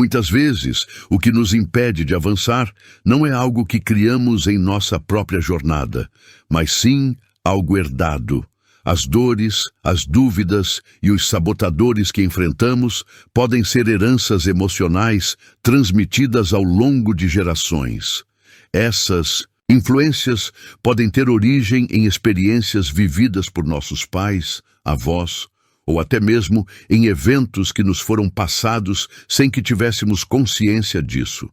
Muitas vezes, o que nos impede de avançar não é algo que criamos em nossa própria jornada, mas sim algo herdado. As dores, as dúvidas e os sabotadores que enfrentamos podem ser heranças emocionais transmitidas ao longo de gerações. Essas influências podem ter origem em experiências vividas por nossos pais, avós, ou até mesmo em eventos que nos foram passados sem que tivéssemos consciência disso.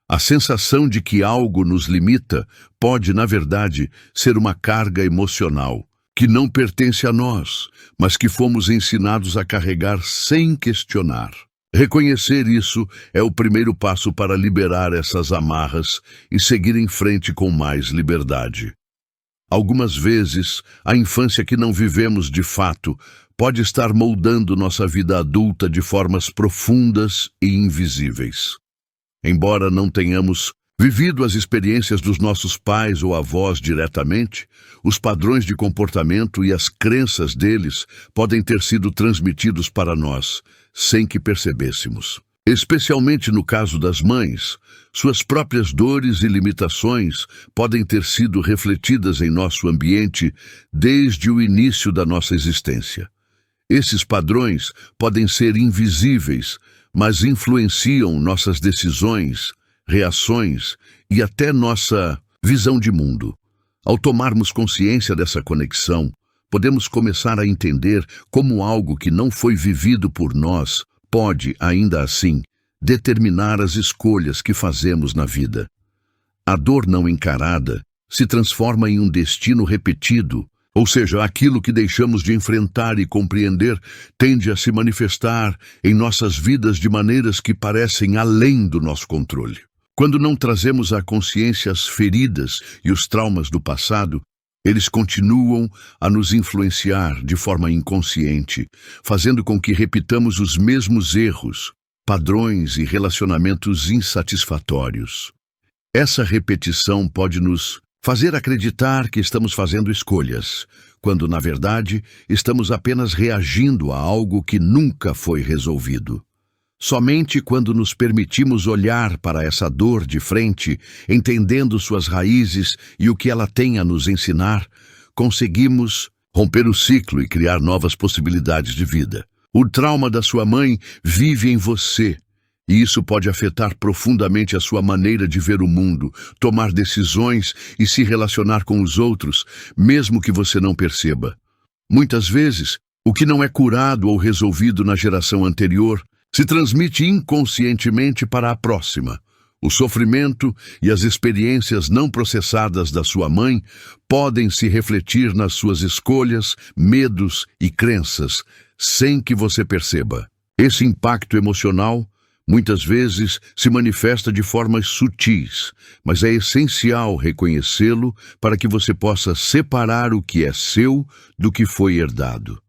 A sensação de que algo nos limita pode, na verdade, ser uma carga emocional, que não pertence a nós, mas que fomos ensinados a carregar sem questionar. Reconhecer isso é o primeiro passo para liberar essas amarras e seguir em frente com mais liberdade. Algumas vezes, a infância que não vivemos de fato pode estar moldando nossa vida adulta de formas profundas e invisíveis. Embora não tenhamos vivido as experiências dos nossos pais ou avós diretamente, os padrões de comportamento e as crenças deles podem ter sido transmitidos para nós, sem que percebêssemos. Especialmente no caso das mães, suas próprias dores e limitações podem ter sido refletidas em nosso ambiente desde o início da nossa existência. Esses padrões podem ser invisíveis, mas influenciam nossas decisões, reações e até nossa visão de mundo. Ao tomarmos consciência dessa conexão, podemos começar a entender como algo que não foi vivido por nós pode, ainda assim, determinar as escolhas que fazemos na vida. A dor não encarada se transforma em um destino repetido, ou seja, aquilo que deixamos de enfrentar e compreender tende a se manifestar em nossas vidas de maneiras que parecem além do nosso controle. Quando não trazemos à consciência as feridas e os traumas do passado, eles continuam a nos influenciar de forma inconsciente, fazendo com que repitamos os mesmos erros, padrões e relacionamentos insatisfatórios. Essa repetição pode nos fazer acreditar que estamos fazendo escolhas, quando, na verdade, estamos apenas reagindo a algo que nunca foi resolvido. Somente quando nos permitimos olhar para essa dor de frente, entendendo suas raízes e o que ela tem a nos ensinar, conseguimos romper o ciclo e criar novas possibilidades de vida. O trauma da sua mãe vive em você, e isso pode afetar profundamente a sua maneira de ver o mundo, tomar decisões e se relacionar com os outros, mesmo que você não perceba. Muitas vezes, o que não é curado ou resolvido na geração anterior se transmite inconscientemente para a próxima. O sofrimento e as experiências não processadas da sua mãe podem se refletir nas suas escolhas, medos e crenças, sem que você perceba. Esse impacto emocional muitas vezes se manifesta de formas sutis, mas é essencial reconhecê-lo para que você possa separar o que é seu do que foi herdado.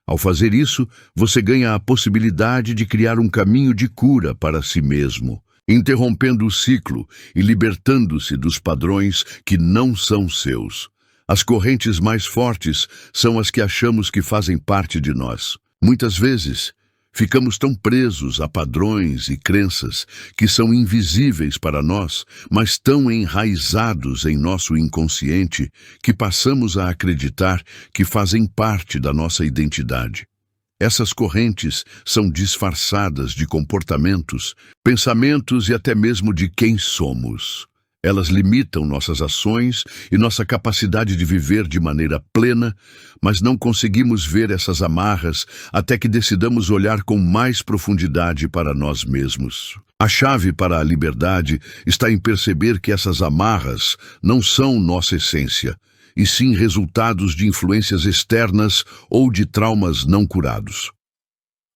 Ao fazer isso, você ganha a possibilidade de criar um caminho de cura para si mesmo, interrompendo o ciclo e libertando-se dos padrões que não são seus. As correntes mais fortes são as que achamos que fazem parte de nós. Muitas vezes, ficamos tão presos a padrões e crenças que são invisíveis para nós, mas tão enraizados em nosso inconsciente que passamos a acreditar que fazem parte da nossa identidade. Essas correntes são disfarçadas de comportamentos, pensamentos e até mesmo de quem somos. Elas limitam nossas ações e nossa capacidade de viver de maneira plena, mas não conseguimos ver essas amarras até que decidamos olhar com mais profundidade para nós mesmos. A chave para a liberdade está em perceber que essas amarras não são nossa essência, e sim resultados de influências externas ou de traumas não curados.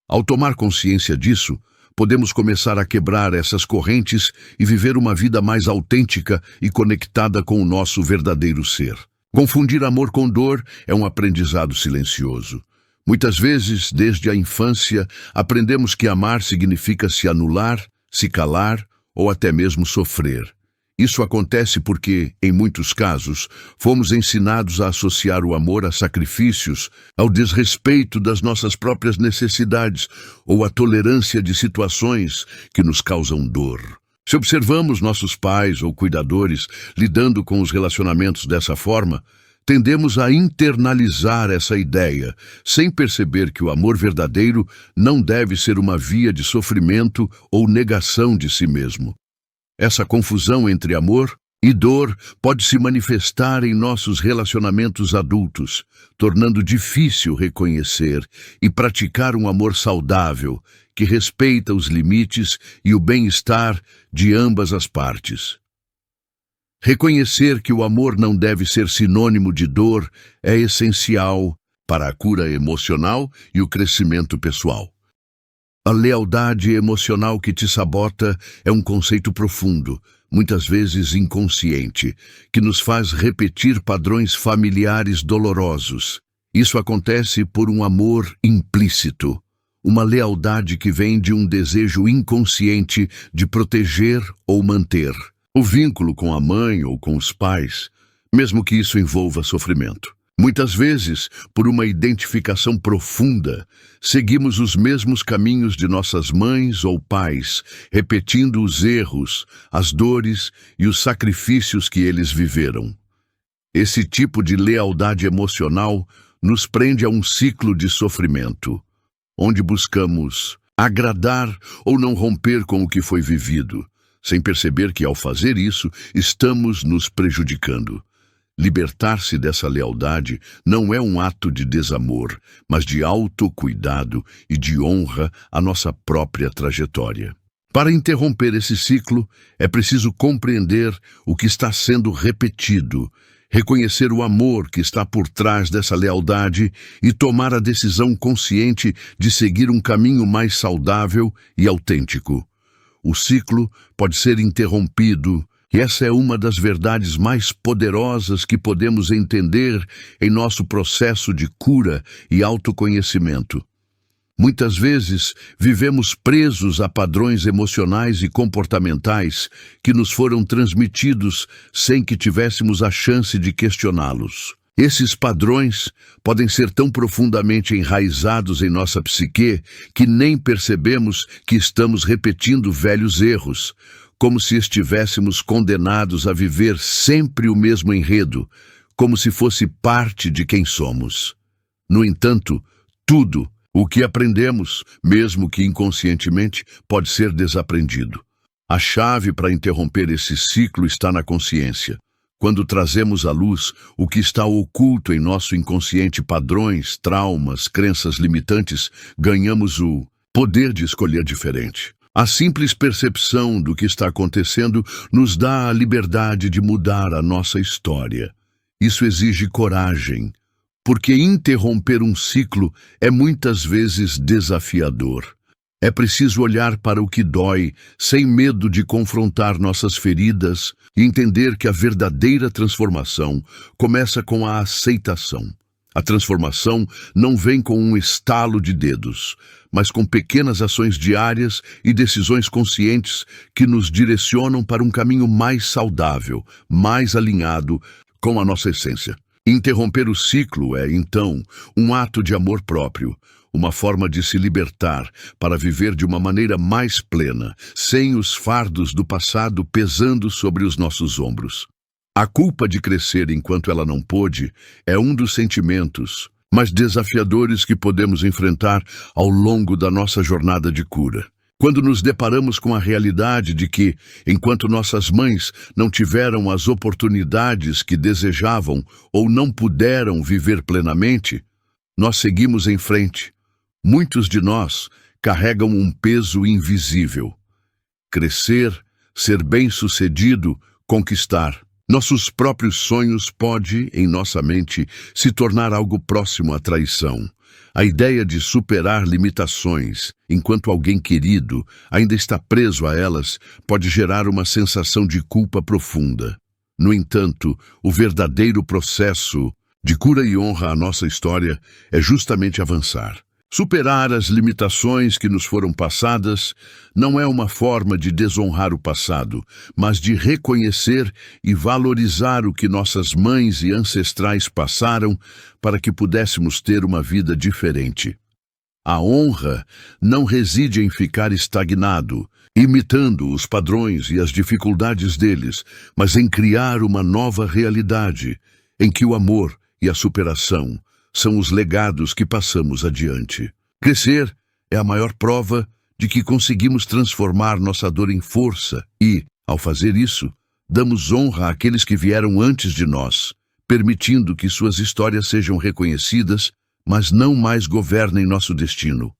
Ao tomar consciência disso, podemos começar a quebrar essas correntes e viver uma vida mais autêntica e conectada com o nosso verdadeiro ser. Confundir amor com dor é um aprendizado silencioso. Muitas vezes, desde a infância, aprendemos que amar significa se anular, se calar ou até mesmo sofrer. Isso acontece porque, em muitos casos, fomos ensinados a associar o amor a sacrifícios, ao desrespeito das nossas próprias necessidades ou à tolerância de situações que nos causam dor. Se observamos nossos pais ou cuidadores lidando com os relacionamentos dessa forma, tendemos a internalizar essa ideia, sem perceber que o amor verdadeiro não deve ser uma via de sofrimento ou negação de si mesmo. Essa confusão entre amor e dor pode se manifestar em nossos relacionamentos adultos, tornando difícil reconhecer e praticar um amor saudável, que respeita os limites e o bem-estar de ambas as partes. Reconhecer que o amor não deve ser sinônimo de dor é essencial para a cura emocional e o crescimento pessoal. A lealdade emocional que te sabota é um conceito profundo, muitas vezes inconsciente, que nos faz repetir padrões familiares dolorosos. Isso acontece por um amor implícito, uma lealdade que vem de um desejo inconsciente de proteger ou manter o vínculo com a mãe ou com os pais, mesmo que isso envolva sofrimento. Muitas vezes, por uma identificação profunda, seguimos os mesmos caminhos de nossas mães ou pais, repetindo os erros, as dores e os sacrifícios que eles viveram. Esse tipo de lealdade emocional nos prende a um ciclo de sofrimento, onde buscamos agradar ou não romper com o que foi vivido, sem perceber que, ao fazer isso, estamos nos prejudicando. Libertar-se dessa lealdade não é um ato de desamor, mas de autocuidado e de honra à nossa própria trajetória. Para interromper esse ciclo, é preciso compreender o que está sendo repetido, reconhecer o amor que está por trás dessa lealdade e tomar a decisão consciente de seguir um caminho mais saudável e autêntico. O ciclo pode ser interrompido, e essa é uma das verdades mais poderosas que podemos entender em nosso processo de cura e autoconhecimento. Muitas vezes, vivemos presos a padrões emocionais e comportamentais que nos foram transmitidos sem que tivéssemos a chance de questioná-los. Esses padrões podem ser tão profundamente enraizados em nossa psique que nem percebemos que estamos repetindo velhos erros, como se estivéssemos condenados a viver sempre o mesmo enredo, como se fosse parte de quem somos. No entanto, tudo o que aprendemos, mesmo que inconscientemente, pode ser desaprendido. A chave para interromper esse ciclo está na consciência. Quando trazemos à luz o que está oculto em nosso inconsciente, padrões, traumas, crenças limitantes, ganhamos o poder de escolher diferente. A simples percepção do que está acontecendo nos dá a liberdade de mudar a nossa história. Isso exige coragem, porque interromper um ciclo é muitas vezes desafiador. É preciso olhar para o que dói, sem medo de confrontar nossas feridas e entender que a verdadeira transformação começa com a aceitação. A transformação não vem com um estalo de dedos, mas com pequenas ações diárias e decisões conscientes que nos direcionam para um caminho mais saudável, mais alinhado com a nossa essência. Interromper o ciclo é, então, um ato de amor próprio, uma forma de se libertar para viver de uma maneira mais plena, sem os fardos do passado pesando sobre os nossos ombros. A culpa de crescer enquanto ela não pôde é um dos sentimentos mais desafiadores que podemos enfrentar ao longo da nossa jornada de cura. Quando nos deparamos com a realidade de que, enquanto nossas mães não tiveram as oportunidades que desejavam ou não puderam viver plenamente, nós seguimos em frente. Muitos de nós carregam um peso invisível. Crescer, ser bem-sucedido, conquistar nossos próprios sonhos pode, em nossa mente, se tornar algo próximo à traição. A ideia de superar limitações, enquanto alguém querido ainda está preso a elas, pode gerar uma sensação de culpa profunda. No entanto, o verdadeiro processo de cura e honra à nossa história é justamente avançar. Superar as limitações que nos foram passadas não é uma forma de desonrar o passado, mas de reconhecer e valorizar o que nossas mães e ancestrais passaram para que pudéssemos ter uma vida diferente. A honra não reside em ficar estagnado, imitando os padrões e as dificuldades deles, mas em criar uma nova realidade, em que o amor e a superação são os legados que passamos adiante. Crescer é a maior prova de que conseguimos transformar nossa dor em força e, ao fazer isso, damos honra àqueles que vieram antes de nós, permitindo que suas histórias sejam reconhecidas, mas não mais governem nosso destino.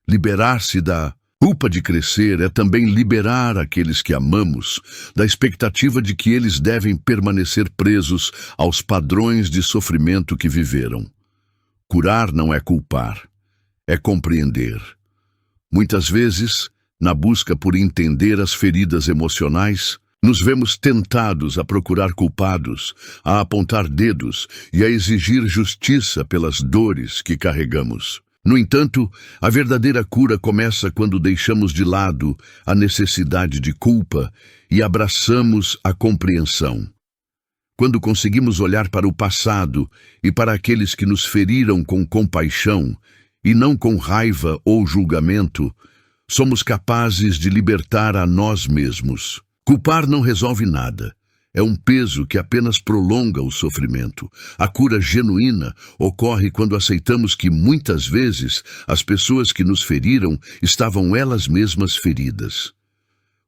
Liberar-se da culpa de crescer é também liberar aqueles que amamos da expectativa de que eles devem permanecer presos aos padrões de sofrimento que viveram. Curar não é culpar, é compreender. Muitas vezes, na busca por entender as feridas emocionais, nos vemos tentados a procurar culpados, a apontar dedos e a exigir justiça pelas dores que carregamos. No entanto, a verdadeira cura começa quando deixamos de lado a necessidade de culpa e abraçamos a compreensão. Quando conseguimos olhar para o passado e para aqueles que nos feriram com compaixão, e não com raiva ou julgamento, somos capazes de libertar a nós mesmos. Culpar não resolve nada. É um peso que apenas prolonga o sofrimento. A cura genuína ocorre quando aceitamos que, muitas vezes, as pessoas que nos feriram estavam elas mesmas feridas.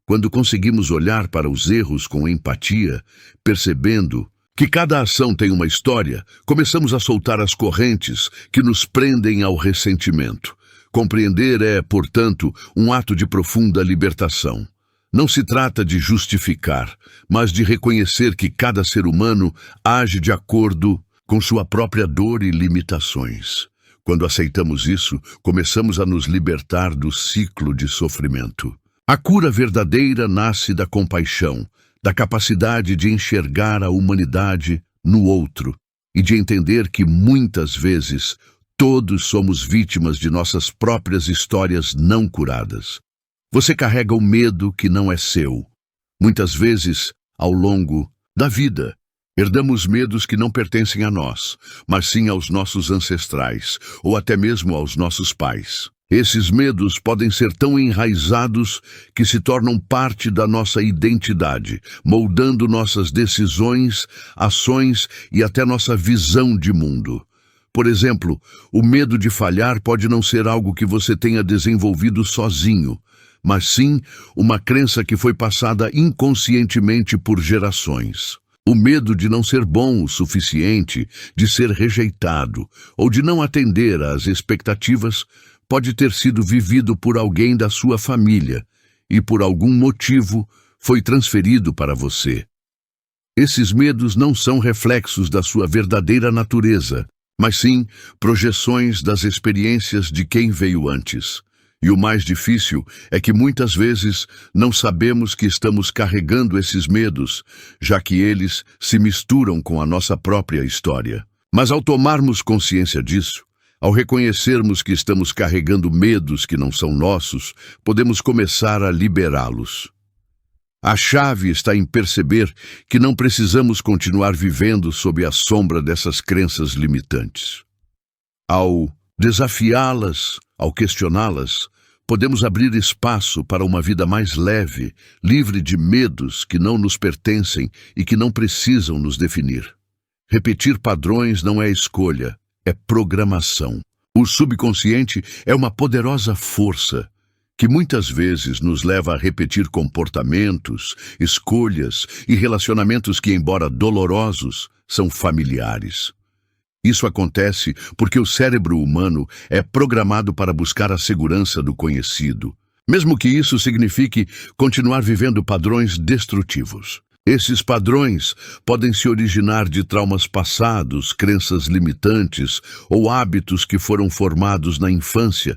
Quando conseguimos olhar para os erros com empatia, percebendo que cada ação tem uma história, começamos a soltar as correntes que nos prendem ao ressentimento. Compreender é, portanto, um ato de profunda libertação. Não se trata de justificar, mas de reconhecer que cada ser humano age de acordo com sua própria dor e limitações. Quando aceitamos isso, começamos a nos libertar do ciclo de sofrimento. A cura verdadeira nasce da compaixão, da capacidade de enxergar a humanidade no outro e de entender que, muitas vezes, todos somos vítimas de nossas próprias histórias não curadas. Você carrega o medo que não é seu. Muitas vezes, ao longo da vida, herdamos medos que não pertencem a nós, mas sim aos nossos ancestrais, ou até mesmo aos nossos pais. Esses medos podem ser tão enraizados que se tornam parte da nossa identidade, moldando nossas decisões, ações e até nossa visão de mundo. Por exemplo, o medo de falhar pode não ser algo que você tenha desenvolvido sozinho, mas sim uma crença que foi passada inconscientemente por gerações. O medo de não ser bom o suficiente, de ser rejeitado ou de não atender às expectativas pode ter sido vivido por alguém da sua família e, por algum motivo, foi transferido para você. Esses medos não são reflexos da sua verdadeira natureza, mas sim projeções das experiências de quem veio antes. E o mais difícil é que muitas vezes não sabemos que estamos carregando esses medos, já que eles se misturam com a nossa própria história. Mas ao tomarmos consciência disso, ao reconhecermos que estamos carregando medos que não são nossos, podemos começar a liberá-los. A chave está em perceber que não precisamos continuar vivendo sob a sombra dessas crenças limitantes. Ao desafiá-las, ao questioná-las, podemos abrir espaço para uma vida mais leve, livre de medos que não nos pertencem e que não precisam nos definir. Repetir padrões não é escolha, é programação. O subconsciente é uma poderosa força que muitas vezes nos leva a repetir comportamentos, escolhas e relacionamentos que, embora dolorosos, são familiares. Isso acontece porque o cérebro humano é programado para buscar a segurança do conhecido, mesmo que isso signifique continuar vivendo padrões destrutivos. Esses padrões podem se originar de traumas passados, crenças limitantes ou hábitos que foram formados na infância,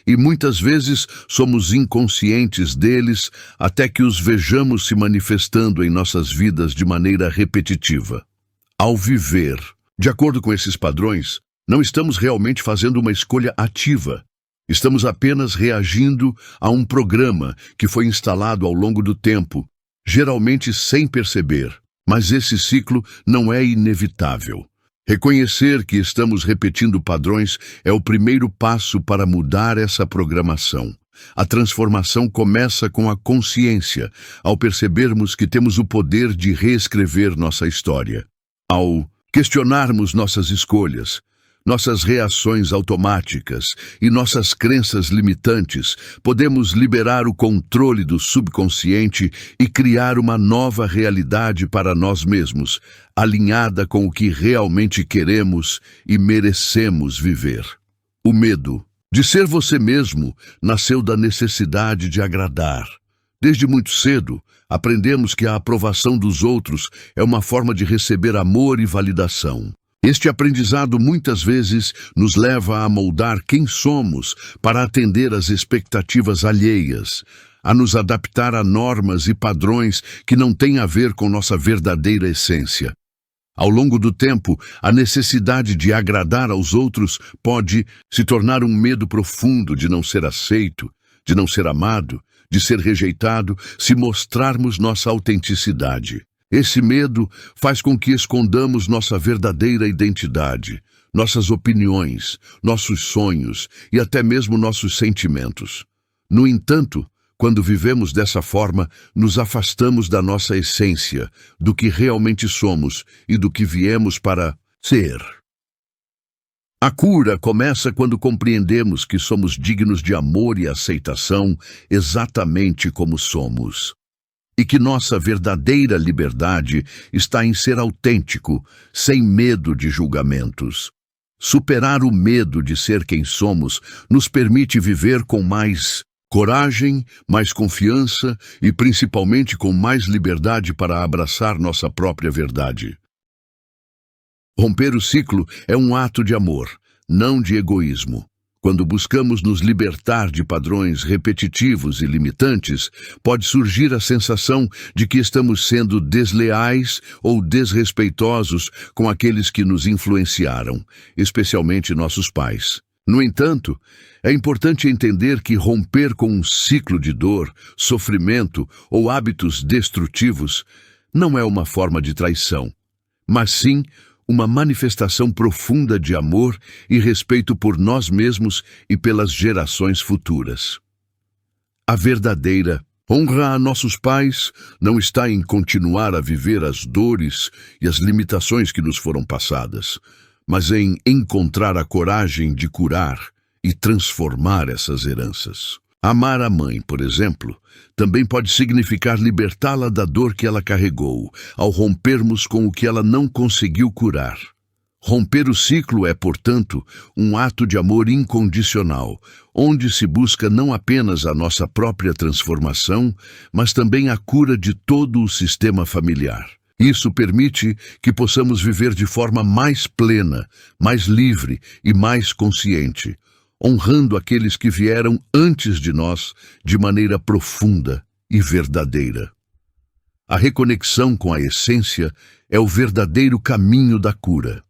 e muitas vezes somos inconscientes deles até que os vejamos se manifestando em nossas vidas de maneira repetitiva. Ao viver de acordo com esses padrões, Não estamos realmente fazendo uma escolha ativa. Estamos apenas reagindo a um programa que foi instalado ao longo do tempo, geralmente sem perceber. Mas esse ciclo não é inevitável. Reconhecer que estamos repetindo padrões é o primeiro passo para mudar essa programação. A transformação começa com a consciência, ao percebermos que temos o poder de reescrever nossa história. Ao questionarmos nossas escolhas, nossas reações automáticas e nossas crenças limitantes, podemos liberar o controle do subconsciente e criar uma nova realidade para nós mesmos, alinhada com o que realmente queremos e merecemos viver. O medo de ser você mesmo nasceu da necessidade de agradar. Desde muito cedo, aprendemos que a aprovação dos outros é uma forma de receber amor e validação. Este aprendizado muitas vezes nos leva a moldar quem somos para atender às expectativas alheias, a nos adaptar a normas e padrões que não têm a ver com nossa verdadeira essência. Ao longo do tempo, a necessidade de agradar aos outros pode se tornar um medo profundo de não ser aceito, de não ser amado, de ser rejeitado, se mostrarmos nossa autenticidade. Esse medo faz com que escondamos nossa verdadeira identidade, nossas opiniões, nossos sonhos e até mesmo nossos sentimentos. No entanto, quando vivemos dessa forma, nos afastamos da nossa essência, do que realmente somos e do que viemos para ser. A cura começa quando compreendemos que somos dignos de amor e aceitação exatamente como somos. E que nossa verdadeira liberdade está em ser autêntico, sem medo de julgamentos. Superar o medo de ser quem somos nos permite viver com mais coragem, mais confiança e principalmente com mais liberdade para abraçar nossa própria verdade. Romper o ciclo é um ato de amor, não de egoísmo. Quando buscamos nos libertar de padrões repetitivos e limitantes, pode surgir a sensação de que estamos sendo desleais ou desrespeitosos com aqueles que nos influenciaram, especialmente nossos pais. No entanto, é importante entender que romper com um ciclo de dor, sofrimento ou hábitos destrutivos não é uma forma de traição, mas sim uma manifestação profunda de amor e respeito por nós mesmos e pelas gerações futuras. A verdadeira honra a nossos pais não está em continuar a viver as dores e as limitações que nos foram passadas, mas em encontrar a coragem de curar e transformar essas heranças. Amar a mãe, por exemplo, também pode significar libertá-la da dor que ela carregou, ao rompermos com o que ela não conseguiu curar. Romper o ciclo é, portanto, um ato de amor incondicional, onde se busca não apenas a nossa própria transformação, mas também a cura de todo o sistema familiar. Isso permite que possamos viver de forma mais plena, mais livre e mais consciente, honrando aqueles que vieram antes de nós de maneira profunda e verdadeira. A reconexão com a essência é o verdadeiro caminho da cura.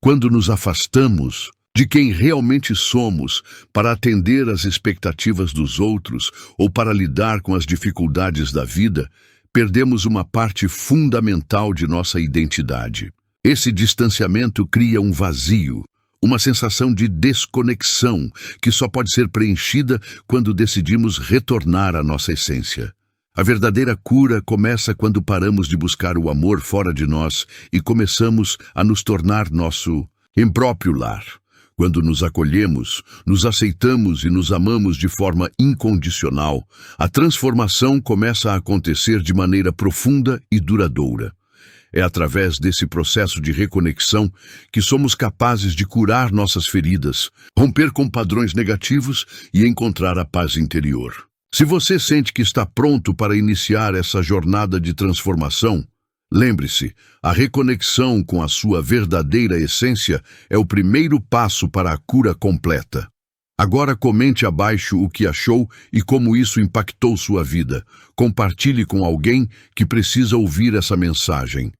Quando nos afastamos de quem realmente somos para atender às expectativas dos outros ou para lidar com as dificuldades da vida, perdemos uma parte fundamental de nossa identidade. Esse distanciamento cria um vazio, uma sensação de desconexão que só pode ser preenchida quando decidimos retornar à nossa essência. A verdadeira cura começa quando paramos de buscar o amor fora de nós e começamos a nos tornar nosso próprio lar. Quando nos acolhemos, nos aceitamos e nos amamos de forma incondicional, a transformação começa a acontecer de maneira profunda e duradoura. É através desse processo de reconexão que somos capazes de curar nossas feridas, romper com padrões negativos e encontrar a paz interior. Se você sente que está pronto para iniciar essa jornada de transformação, lembre-se, a reconexão com a sua verdadeira essência é o primeiro passo para a cura completa. Agora comente abaixo o que achou e como isso impactou sua vida. Compartilhe com alguém que precisa ouvir essa mensagem.